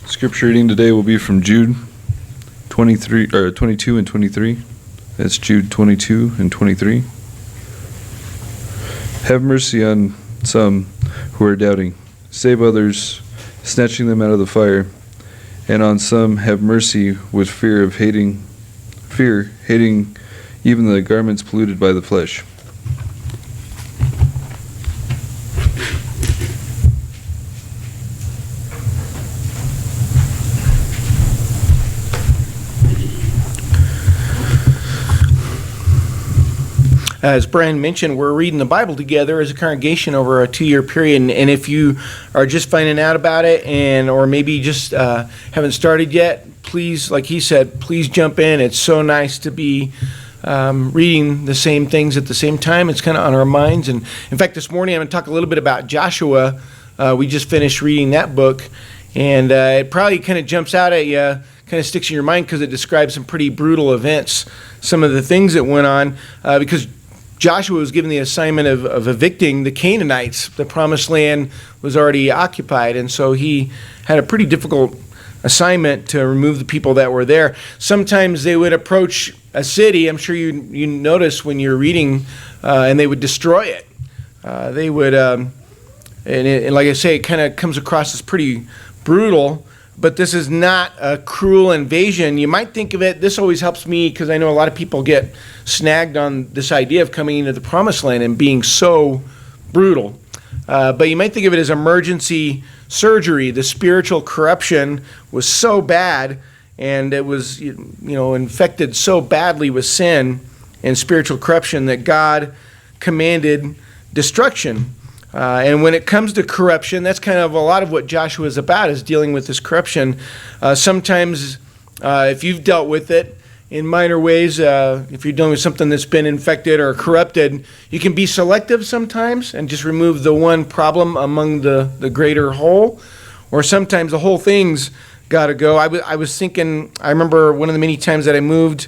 Scripture reading today will be from Jude 22 and 23. That's Jude 22 and 23. Have mercy on some who are doubting. Save others, snatching them out of the fire. And on some have mercy with fear, hating even the garments polluted by the flesh. As Brian mentioned, we're reading the Bible together as a congregation over a 2-year period, and if you are just finding out about it, or maybe just haven't started yet, please, like he said, please jump in. It's so nice to be reading the same things at the same time. It's kind of on our minds, and in fact, this morning I'm going to talk a little bit about Joshua. We just finished reading that book, and it probably kind of jumps out at you, kind of sticks in your mind because it describes some pretty brutal events, some of the things that went on, because Joshua was given the assignment of evicting the Canaanites. The promised land was already occupied, and so he had a pretty difficult assignment to remove the people that were there. Sometimes they would approach a city, I'm sure you notice when you're reading, and they would destroy it. They would, and like I say, it kind of comes across as pretty brutal, but this is not a cruel invasion. You might think of it, this always helps me because I know a lot of people get snagged on this idea of coming into the promised land and being so brutal. But you might think of it as emergency surgery. The spiritual corruption was so bad, and it was infected so badly with sin and spiritual corruption that God commanded destruction. And when it comes to corruption, that's kind of a lot of what Joshua is about, is dealing with this corruption. Sometimes, if you've dealt with it in minor ways, if you're dealing with something that's been infected or corrupted, you can be selective sometimes and just remove the one problem among the greater whole. Or sometimes the whole thing's got to go. I was thinking, I remember one of the many times that I moved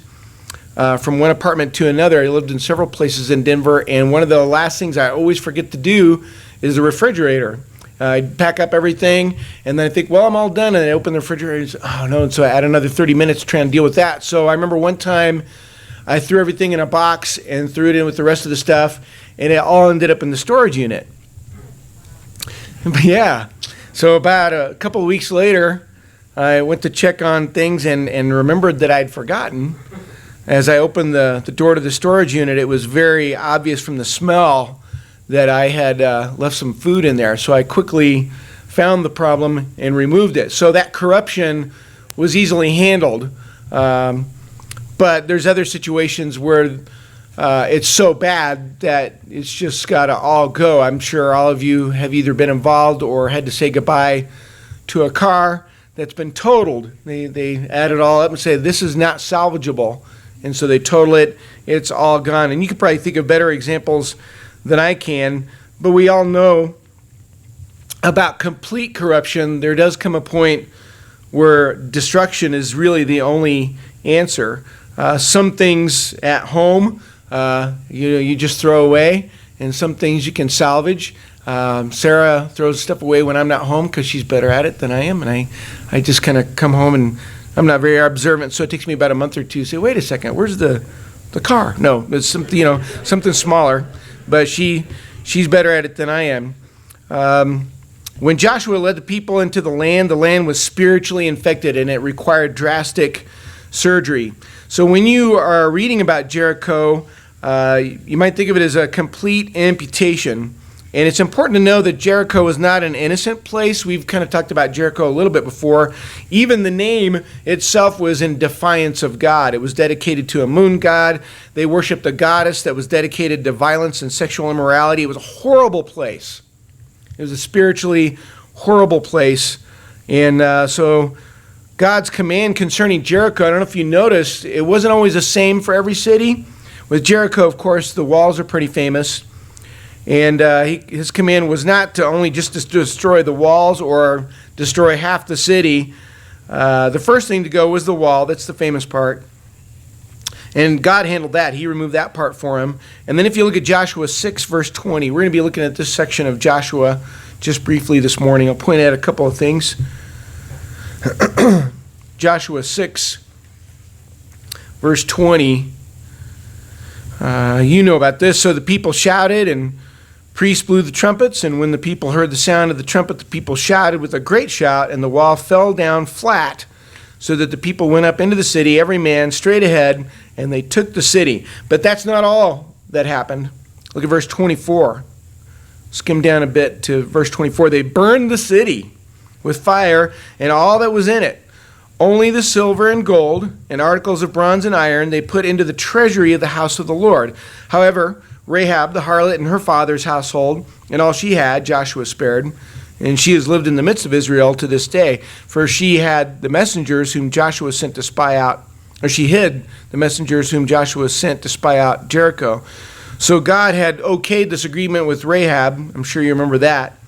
from one apartment to another. I lived in several places in Denver, and one of the last things I always forget to do is the refrigerator. I'd pack up everything, and then I think, well, I'm all done, and I open the refrigerator, and say, oh no, and so I add another 30 minutes trying to deal with that. So I remember one time I threw everything in a box and threw it in with the rest of the stuff, and it all ended up in the storage unit. But yeah, so about a couple of weeks later, I went to check on things and remembered that I'd forgotten. As I opened the door to the storage unit, it was very obvious from the smell that I had left some food in there. So I quickly found the problem and removed it. So that corruption was easily handled. But there's other situations where it's so bad that it's just got to all go. I'm sure all of you have either been involved or had to say goodbye to a car that's been totaled. They add it all up and say, this is not salvageable. And so they total it, it's all gone. And you could probably think of better examples than I can, but we all know about complete corruption. There does come a point where destruction is really the only answer. Some things at home, you just throw away, and some things you can salvage. Sarah throws stuff away when I'm not home because she's better at it than I am, and I just kind of come home and I'm not very observant, so it takes me about a month or two to say, wait a second, where's the car? No, it's something, something smaller, but she's better at it than I am. When Joshua led the people into the land was spiritually infected, and it required drastic surgery. So when you are reading about Jericho, you might think of it as a complete amputation. And it's important to know that Jericho was not an innocent place. We've kind of talked about Jericho a little bit before. Even the name itself was in defiance of God. It was dedicated to a moon god. They worshiped a goddess that was dedicated to violence and sexual immorality. It was a horrible place. It was a spiritually horrible place. And so God's command concerning Jericho, I don't know if you noticed, it wasn't always the same for every city. With Jericho, of course, the walls are pretty famous. And his command was not to only just to destroy the walls or destroy half the city. The first thing to go was the wall. That's the famous part. And God handled that. He removed that part for him. And then if you look at Joshua 6, verse 20, we're going to be looking at this section of Joshua just briefly this morning. I'll point out a couple of things. Joshua 6, verse 20. You know about this. So the people shouted, and priests blew the trumpets, and when the people heard the sound of the trumpet, the people shouted with a great shout, and the wall fell down flat, so that the people went up into the city, every man straight ahead, and they took the city. But that's not all that happened. Look at verse 24. Skim down a bit to verse 24. They burned the city with fire and all that was in it. Only the silver and gold and articles of bronze and iron they put into the treasury of the house of the Lord. However, Rahab the harlot and her father's household and all she had, Joshua spared, and she has lived in the midst of Israel to this day. For she had the messengers whom Joshua sent to spy out, or she hid the messengers whom Joshua sent to spy out Jericho. So God had okayed this agreement with Rahab. I'm sure you remember that.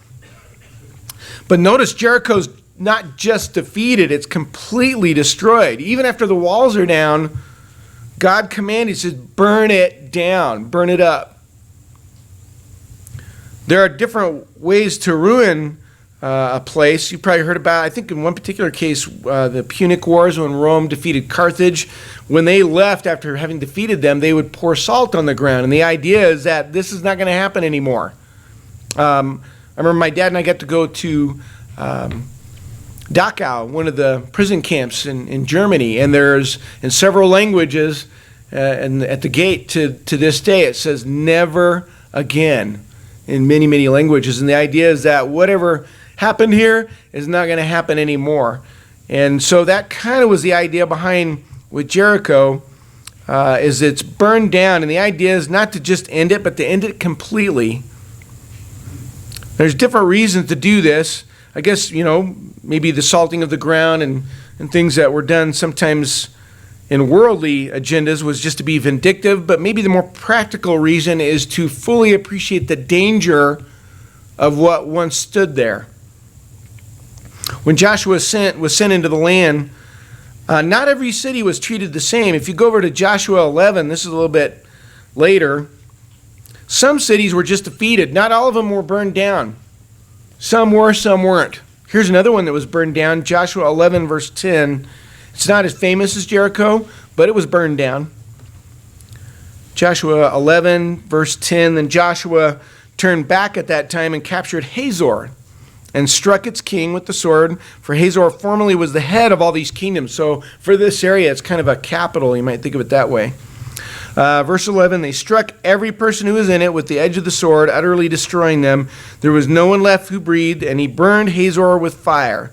But notice Jericho's not just defeated, it's completely destroyed. Even after the walls are down, God commanded, he says, burn it down, burn it up. There are different ways to ruin a place. You probably heard about, I think in one particular case, the Punic Wars, when Rome defeated Carthage. When they left after having defeated them, they would pour salt on the ground. And the idea is that this is not going to happen anymore. I remember my dad and I got to go to Dachau, one of the prison camps in Germany, and there's in several languages, and at the gate to this day it says never again in many, many languages. And the idea is that whatever happened here is not going to happen anymore. And so that kind of was the idea behind with Jericho, is it's burned down, and the idea is not to just end it, but to end it completely. There's different reasons to do this. I guess, maybe the salting of the ground and things that were done sometimes in worldly agendas was just to be vindictive, but maybe the more practical reason is to fully appreciate the danger of what once stood there. When Joshua was sent into the land, not every city was treated the same. If you go over to Joshua 11, this is a little bit later, some cities were just defeated. Not all of them were burned down. Some were, some weren't. Here's another one that was burned down, Joshua 11, verse 10. It's not as famous as Jericho, but it was burned down. Joshua 11, verse 10, then Joshua turned back at that time and captured Hazor and struck its king with the sword, for Hazor formerly was the head of all these kingdoms. So for this area, it's kind of a capital. You might think of it that way. Verse 11, they struck every person who was in it with the edge of the sword, utterly destroying them. There was no one left who breathed, and he burned Hazor with fire.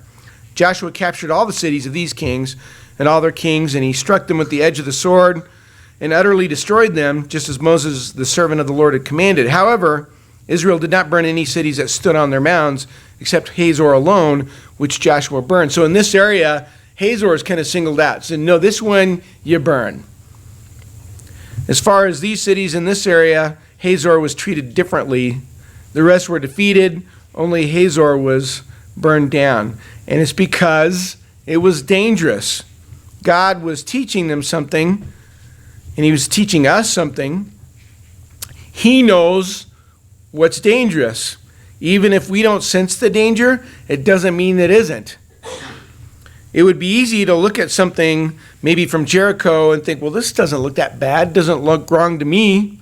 Joshua captured all the cities of these kings and all their kings, and he struck them with the edge of the sword and utterly destroyed them, just as Moses, the servant of the Lord, had commanded. However, Israel did not burn any cities that stood on their mounds, except Hazor alone, which Joshua burned. So in this area, Hazor is kind of singled out. So no, this one you burn. As far as these cities in this area, Hazor was treated differently. The rest were defeated. Only Hazor was burned down. And it's because it was dangerous. God was teaching them something, and he was teaching us something. He knows what's dangerous. Even if we don't sense the danger, it doesn't mean it isn't. It would be easy to look at something maybe from Jericho and think, well, this doesn't look that bad, doesn't look wrong to me.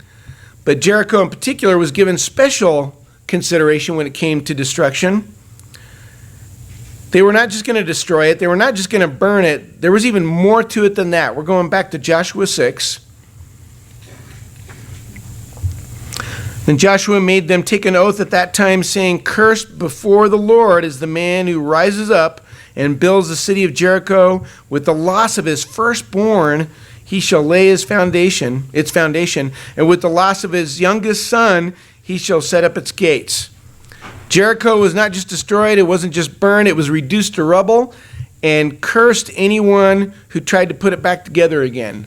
But Jericho in particular was given special consideration when it came to destruction. They were not just going to destroy it. They were not just going to burn it. There was even more to it than that. We're going back to Joshua 6. Then Joshua made them take an oath at that time, saying, cursed before the Lord is the man who rises up and builds the city of Jericho. With the loss of his firstborn, he shall lay its foundation, and with the loss of his youngest son, he shall set up its gates. Jericho was not just destroyed, it wasn't just burned, it was reduced to rubble, and cursed anyone who tried to put it back together again.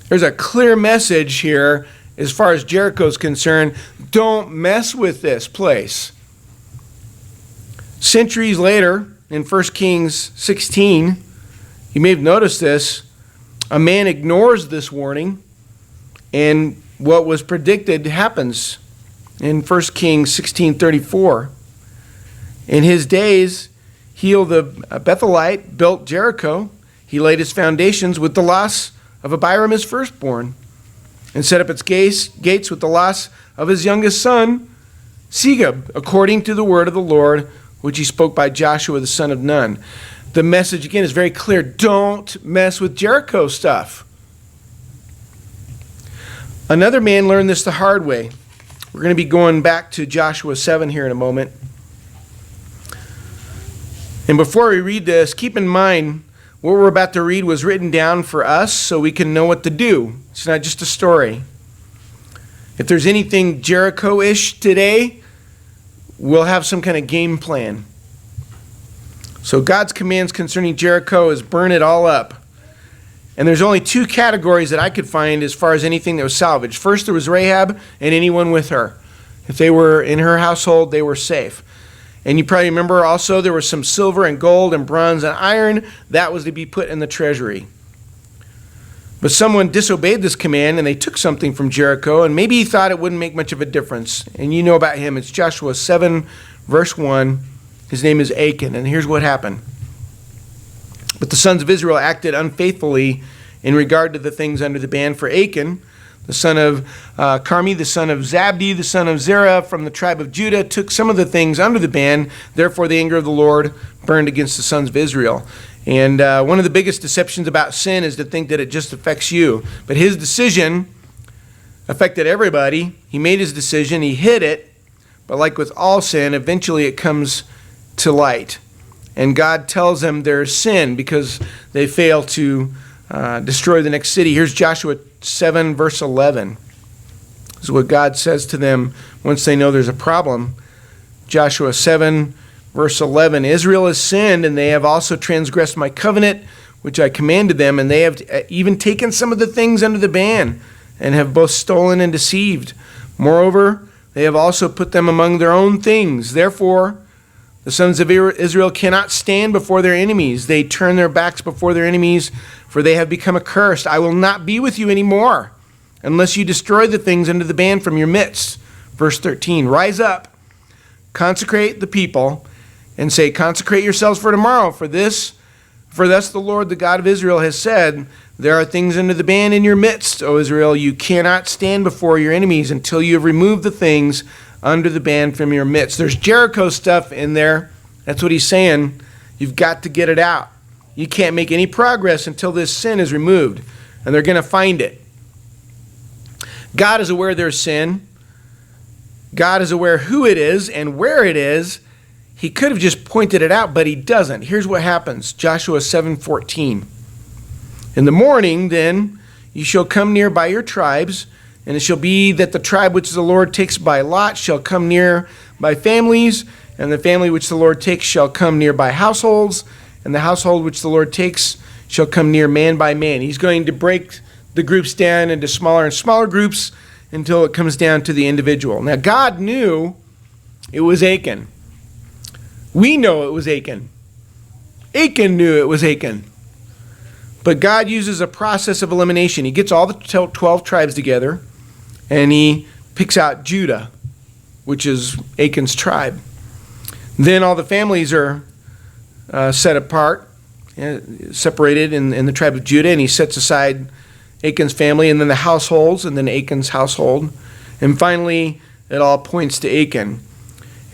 There's a clear message here as far as Jericho is concerned. Don't mess with this place. Centuries later, in 1 Kings 16, you may have noticed this, a man ignores this warning, and what was predicted happens in 1 Kings 16:34. In his days, Hiel the Bethelite built Jericho. He laid its foundations with the loss of Abiram his firstborn, and set up its gates with the loss of his youngest son, Segub, according to the word of the Lord, which he spoke by Joshua the son of Nun. The message, again, is very clear. Don't mess with Jericho stuff. Another man learned this the hard way. We're going to be going back to Joshua 7 here in a moment. And before we read this, keep in mind what we're about to read was written down for us so we can know what to do. It's not just a story. If there's anything Jericho-ish today, we'll have some kind of game plan. So God's commands concerning Jericho is burn it all up. And there's only two categories that I could find as far as anything that was salvaged. First, there was Rahab and anyone with her. If they were in her household, they were safe. And you probably remember also there was some silver and gold and bronze and iron. That was to be put in the treasury. But someone disobeyed this command and they took something from Jericho, and maybe he thought it wouldn't make much of a difference. And you know about him. It's Joshua 7, verse 1. His name is Achan, and here's what happened. But the sons of Israel acted unfaithfully in regard to the things under the ban. For Achan, the son of Carmi, the son of Zabdi, the son of Zerah from the tribe of Judah, took some of the things under the ban. Therefore the anger of the Lord burned against the sons of Israel. And one of the biggest deceptions about sin is to think that it just affects you. But his decision affected everybody. He made his decision, he hid it, but like with all sin, eventually it comes to light. And God tells them there's sin because they fail to destroy the next city. Here's Joshua 7, verse 11. This is what God says to them once they know there's a problem. Joshua 7, verse 11. Israel has sinned, and they have also transgressed my covenant, which I commanded them, and they have even taken some of the things under the ban, and have both stolen and deceived. Moreover, they have also put them among their own things. Therefore, the sons of Israel cannot stand before their enemies. They turn their backs before their enemies, for they have become accursed. I will not be with you anymore, unless you destroy the things under the ban from your midst. Verse 13, rise up, consecrate the people, and say, consecrate yourselves for tomorrow. For thus the Lord, the God of Israel, has said, there are things under the ban in your midst, O Israel. You cannot stand before your enemies until you have removed the things under the ban from your midst. There's Jericho stuff in there. That's what he's saying. You've got to get it out. You can't make any progress until this sin is removed, and they're going to find it. God is aware there's sin. God is aware who it is and where it is. He could have just pointed it out, but he doesn't. Here's what happens. Joshua 7:14. In the morning, then, you shall come near by your tribes, and it shall be that the tribe which the Lord takes by lot shall come near by families, and the family which the Lord takes shall come near by households, and the household which the Lord takes shall come near man by man. He's going to break the groups down into smaller and smaller groups until it comes down to the individual. Now, God knew it was Achan. We know it was Achan. Achan knew it was Achan. But God uses a process of elimination. He gets all the 12 tribes together, and he picks out Judah, which is Achan's tribe. Then all the families are set apart, separated in the tribe of Judah, and he sets aside Achan's family, and then the households, and then Achan's household. And finally, it all points to Achan.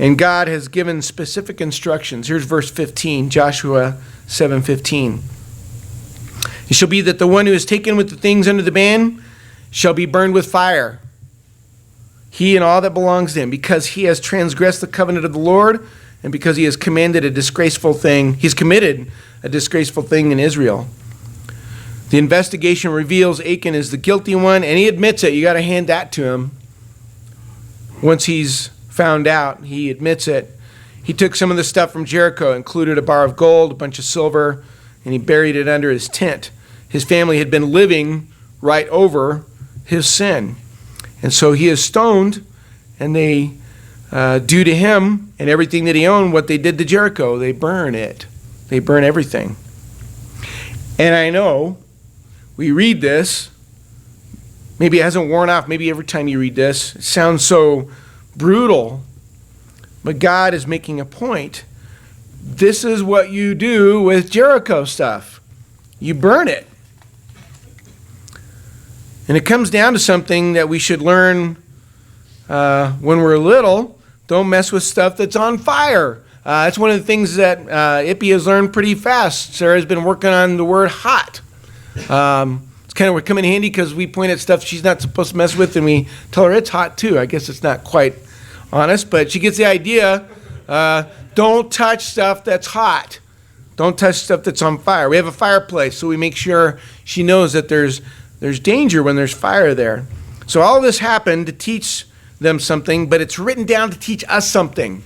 And God has given specific instructions. Here's verse 15, Joshua 7:15. It shall be that the one who is taken with the things under the ban shall be burned with fire, he and all that belongs to him, because he has transgressed the covenant of the Lord, and because he has commanded a disgraceful thing. He's committed a disgraceful thing in Israel. The investigation reveals Achan is the guilty one, and he admits it. You got to hand that to him. Once he's found out, he admits it. He took some of the stuff from Jericho, included a bar of gold, a bunch of silver, and he buried it under his tent. His family had been living right over his sin. And so he is stoned, and they do to him and everything that he owned what they did to Jericho. They burn it. They burn everything. And I know we read this, maybe it hasn't worn off, maybe every time you read this, it sounds so brutal, but God is making a point this is what you do with Jericho stuff. You burn it. And it comes down to something that we should learn when we're little. Don't mess with stuff that's on fire. That's one of the things that Ippy has learned pretty fast. Sarah's been working on the word hot. It's kind of come in handy because we point at stuff she's not supposed to mess with, and we tell her it's hot too. I guess it's not quite honest, but she gets the idea. Don't touch stuff that's hot. Don't touch stuff that's on fire. We have a fireplace, so we make sure she knows that there's danger when there's fire there. So all this happened to teach them something, but it's written down to teach us something.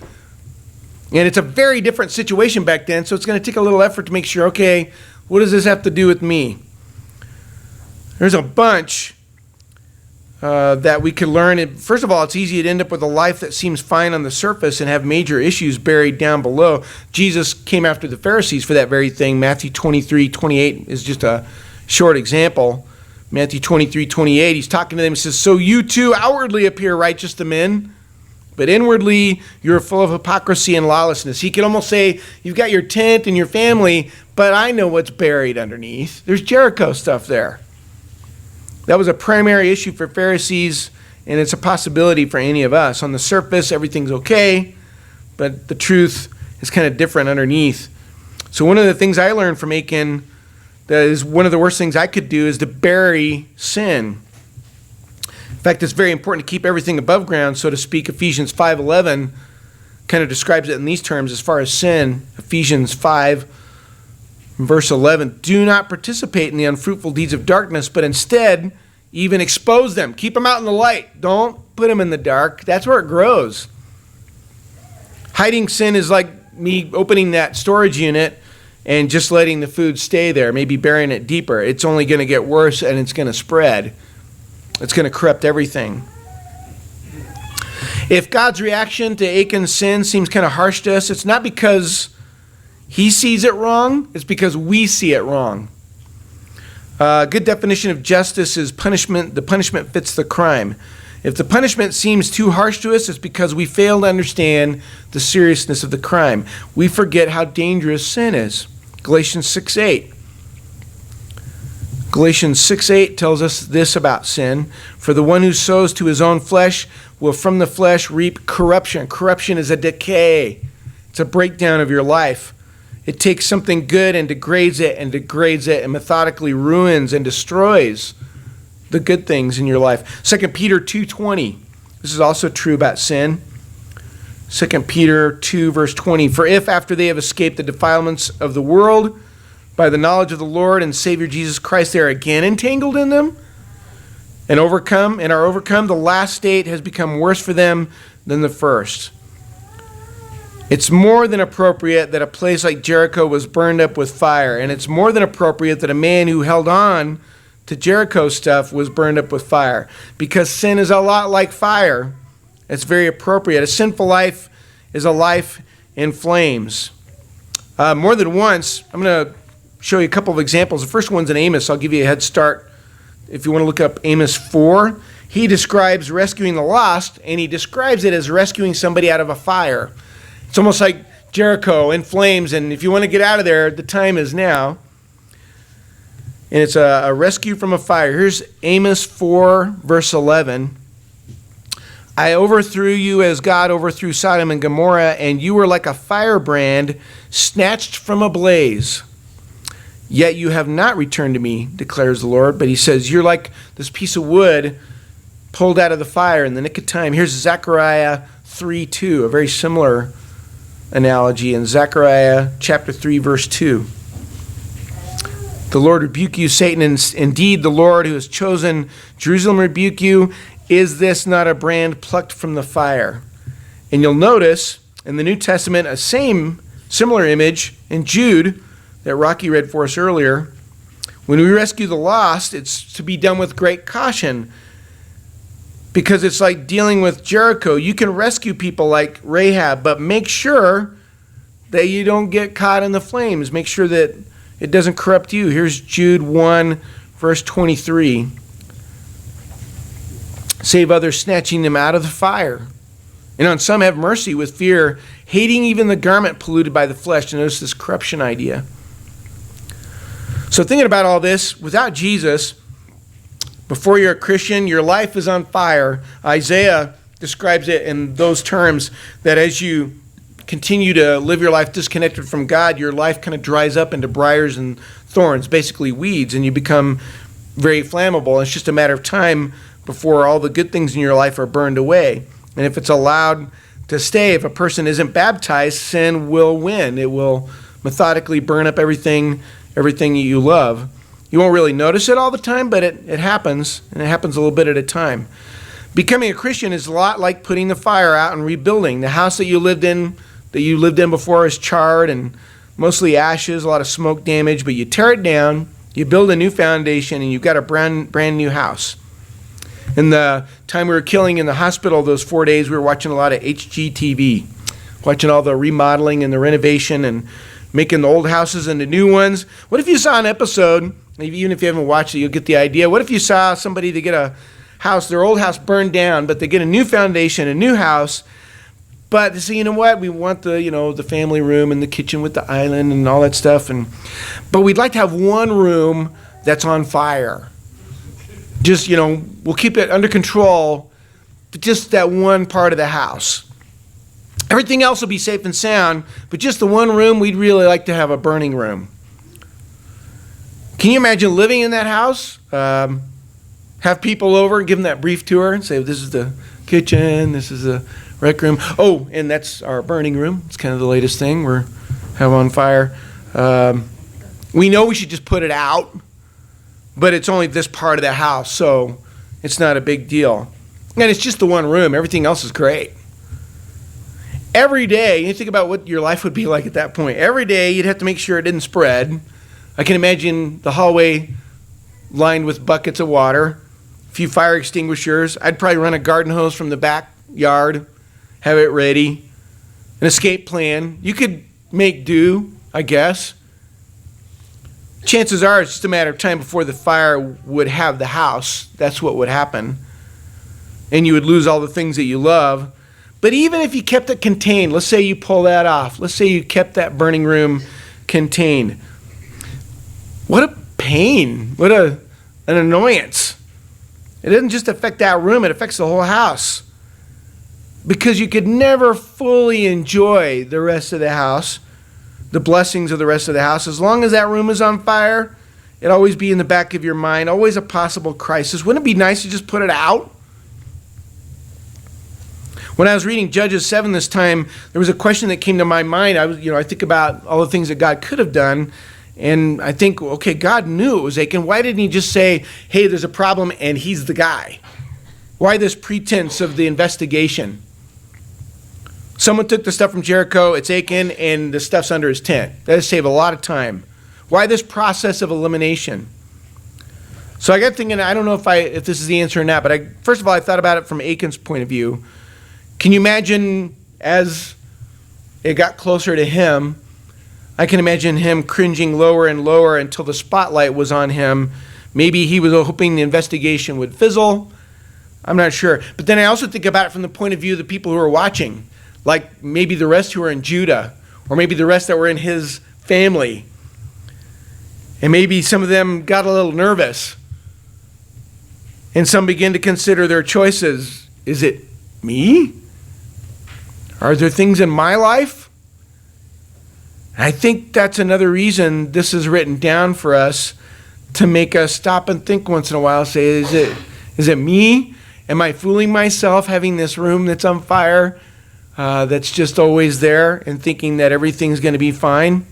And it's a very different situation back then, so it's going to take a little effort to make sure, okay, what does this have to do with me? There's a bunch that we could learn. First of all, it's easy to end up with a life that seems fine on the surface and have major issues buried down below. Jesus came after the Pharisees for that very thing. Matthew 23:28 is just a short example. Matthew 23:28, he's talking to them. He says, so you too outwardly appear righteous to men, but inwardly you're full of hypocrisy and lawlessness. He could almost say, you've got your tent and your family, but I know what's buried underneath. There's Jericho stuff there. That was a primary issue for Pharisees, and it's a possibility for any of us. On the surface, everything's okay, but the truth is kind of different underneath. So one of the things I learned from Achan, that is one of the worst things I could do, is to bury sin. In fact, it's very important to keep everything above ground, so to speak. Ephesians 5:11 kind of describes it in these terms as far as sin. Ephesians 5, verse 11, do not participate in the unfruitful deeds of darkness, but instead even expose them. Keep them out in the light. Don't put them in the dark. That's where it grows. Hiding sin is like me opening that storage unit and just letting the food stay there, maybe burying it deeper. It's only going to get worse, and it's going to spread. It's going to corrupt everything. If God's reaction to Achan's sin seems kind of harsh to us, it's not because he sees it wrong, it's because we see it wrong. A good definition of justice is punishment. The punishment fits the crime. If the punishment seems too harsh to us, it's because we fail to understand the seriousness of the crime. We forget how dangerous sin is. Galatians 6:8. Galatians 6:8 tells us this about sin. For the one who sows to his own flesh will from the flesh reap corruption. Corruption is a decay. It's a breakdown of your life. It takes something good and degrades it and methodically ruins and destroys the good things in your life. 2 Peter 2:20. This is also true about sin. 2 Peter 2, verse 20. For if after they have escaped the defilements of the world by the knowledge of the Lord and Savior Jesus Christ, they are again entangled in them and are overcome, the last state has become worse for them than the first. It's more than appropriate that a place like Jericho was burned up with fire, and it's more than appropriate that a man who held on to Jericho stuff was burned up with fire, because sin is a lot like fire. It's very appropriate. A sinful life is a life in flames. More than once, I'm going to show you a couple of examples. The first one's in Amos. I'll give you a head start. If you want to look up Amos 4, he describes rescuing the lost, and he describes it as rescuing somebody out of a fire. It's almost like Jericho in flames, and if you want to get out of there, the time is now. And it's a rescue from a fire. Here's Amos 4, verse 11. I overthrew you as God overthrew Sodom and Gomorrah, and you were like a firebrand snatched from a blaze. Yet you have not returned to me, declares the Lord. But he says, you're like this piece of wood pulled out of the fire in the nick of time. Here's Zechariah 3:2, a very similar analogy in Zechariah chapter 3, verse 2. The Lord rebuke you, Satan, and indeed the Lord who has chosen Jerusalem rebuke you. Is this not a brand plucked from the fire? And you'll notice in the New Testament a similar image in Jude that Rocky read for us earlier. When we rescue the lost, it's to be done with great caution, because it's like dealing with Jericho. You can rescue people like Rahab, but make sure that you don't get caught in the flames. Make sure that it doesn't corrupt you. Here's Jude 1, verse 23. Save others, snatching them out of the fire. And on some have mercy with fear, hating even the garment polluted by the flesh. And notice this corruption idea. So thinking about all this, without Jesus, before you're a Christian, your life is on fire. Isaiah describes it in those terms, that as you continue to live your life disconnected from God, your life kind of dries up into briars and thorns, basically weeds, and you become very flammable. It's just a matter of time before all the good things in your life are burned away. And if it's allowed to stay, if a person isn't baptized, sin will win. It will methodically burn up everything you love. You won't really notice it all the time, but it happens, and it happens a little bit at a time. Becoming a Christian is a lot like putting the fire out and rebuilding. The house that you lived in before is charred and mostly ashes, a lot of smoke damage, but you tear it down, you build a new foundation, and you've got a brand new house. In the time we were killing in the hospital those 4 days, we were watching a lot of HGTV, watching all the remodeling and the renovation and making the old houses into new ones. What if you saw an episode, even if you haven't watched it, you'll get the idea. What if you saw somebody to get a house, their old house burned down, but they get a new foundation, a new house, but they say, you know what, we want the family room and the kitchen with the island and all that stuff, but we'd like to have one room that's on fire. Just, we'll keep it under control, but just that one part of the house. Everything else will be safe and sound, but just the one room, we'd really like to have a burning room. Can you imagine living in that house? Have people over and give them that brief tour and say, this is the kitchen, this is the rec room. Oh, and that's our burning room. It's kind of the latest thing we have on fire. We know we should just put it out, but it's only this part of the house, so it's not a big deal. And it's just the one room. Everything else is great. Every day, you think about what your life would be like at that point. Every day, you'd have to make sure it didn't spread. I can imagine the hallway lined with buckets of water, a few fire extinguishers. I'd probably run a garden hose from the backyard, have it ready, an escape plan. You could make do, I guess. Chances are it's just a matter of time before the fire would have the house. That's what would happen. And you would lose all the things that you love. But even if you kept it contained, let's say you pull that off. Let's say you kept that burning room contained. What a pain. What an annoyance. It doesn't just affect that room, it affects the whole house. Because you could never fully enjoy the rest of the house, the blessings of the rest of the house. As long as that room is on fire, it'd always be in the back of your mind, always a possible crisis. Wouldn't it be nice to just put it out? When I was reading Judges 7 this time, there was a question that came to my mind. I think about all the things that God could have done, and I think, okay, God knew it was Achan. Why didn't he just say, hey, there's a problem, and he's the guy? Why this pretense of the investigation? Someone took the stuff from Jericho, it's Achan, and the stuff's under his tent. That would save a lot of time. Why this process of elimination? So I got thinking, I don't know if this is the answer or not, but first of all, I thought about it from Achan's point of view. Can you imagine as it got closer to him, I can imagine him cringing lower and lower until the spotlight was on him. Maybe he was hoping the investigation would fizzle. I'm not sure. But then I also think about it from the point of view of the people who are watching, like maybe the rest who are in Judah, or maybe the rest that were in his family. And maybe some of them got a little nervous. And some begin to consider their choices. Is it me? Are there things in my life? I think that's another reason this is written down for us, to make us stop and think once in a while, say, is it me? Am I fooling myself having this room that's on fire, that's just always there, and thinking that everything's going to be fine?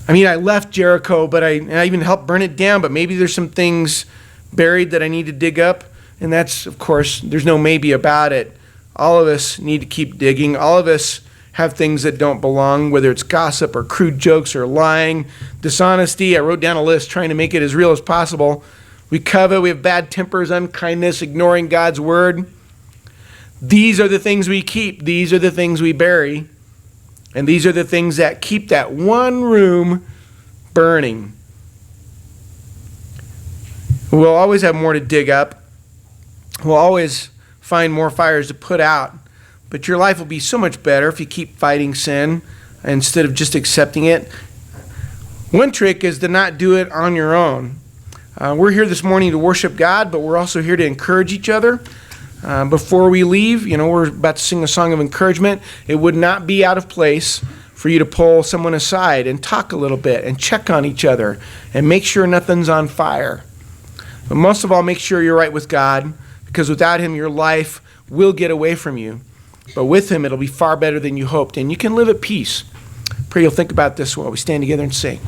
I mean, I left Jericho, but I even helped burn it down, but maybe there's some things buried that I need to dig up, and that's, of course, there's no maybe about it. All of us need to keep digging. All of us have things that don't belong, whether it's gossip or crude jokes or lying, dishonesty. I wrote down a list trying to make it as real as possible. We covet, we have bad tempers, unkindness, ignoring God's word. These are the things we keep. These are the things we bury. And these are the things that keep that one room burning. We'll always have more to dig up. We'll always find more fires to put out. but your life will be so much better if you keep fighting sin instead of just accepting it. One trick is to not do it on your own. We're here this morning to worship God, but we're also here to encourage each other. Before we leave, we're about to sing a song of encouragement. It would not be out of place for you to pull someone aside and talk a little bit and check on each other and make sure nothing's on fire. But most of all, make sure you're right with God, because without Him, your life will get away from you. But with Him, it'll be far better than you hoped, and you can live at peace. Pray you'll think about this while we stand together and sing.